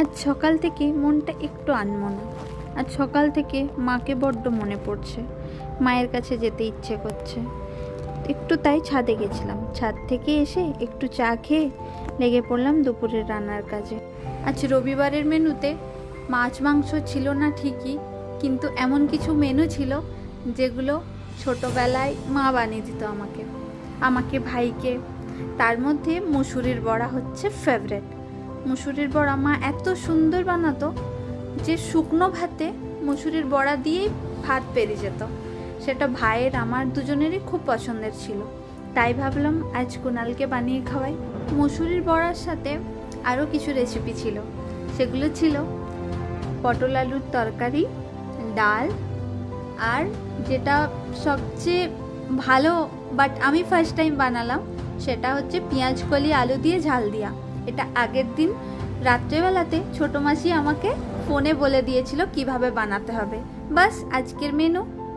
আজ সকাল থেকে মনটা একটু আনমনা। আজ সকাল থেকে মাকে বড্ড মনে পড়ছে, মায়ের কাছে যেতে ইচ্ছে করছে। একটু তাই ছাদে গেছিলাম, ছাদ থেকে এসে একটু চা খেয়ে লেগে পড়লাম দুপুরের রান্নার কাজে। আজ রবিবারের মেনুতে মাছ মাংস ছিল না ঠিকই, কিন্তু এমন কিছু মেনু ছিল যেগুলো ছোটোবেলায় মা বানিয়ে দিত আমাকে ভাইকে। তার মধ্যে মুসুরির বড়া হচ্ছে ফেভারেট। মুসুরির বড়া মা এত সুন্দর বানাতো যে শুকনো ভাতে মুসুরির বড়া দিয়েই ভাত পেরিয়ে যেত। সেটা ভাইয়ের আমার দুজনেরই খুব পছন্দের ছিল, তাই ভাবলাম আজ কুনালকে বানিয়ে খাওয়াই। মুসুরির বড়ার সাথে আরও কিছু রেসিপি ছিল, সেগুলো ছিল পটল আলুর তরকারি, ডাল, আর যেটা সবচেয়ে ভালো বাট আমি ফার্স্ট টাইম বানালাম সেটা হচ্ছে পেঁয়াজ কলি আলু দিয়ে ঝাল দিয়া। এটা আগের দিন রাত্রেবেলাতে ছোটো মাসি আমাকে ফোনে বলে দিয়েছিল কিভাবে বানাতে হবে। বাস আজকের মেনু।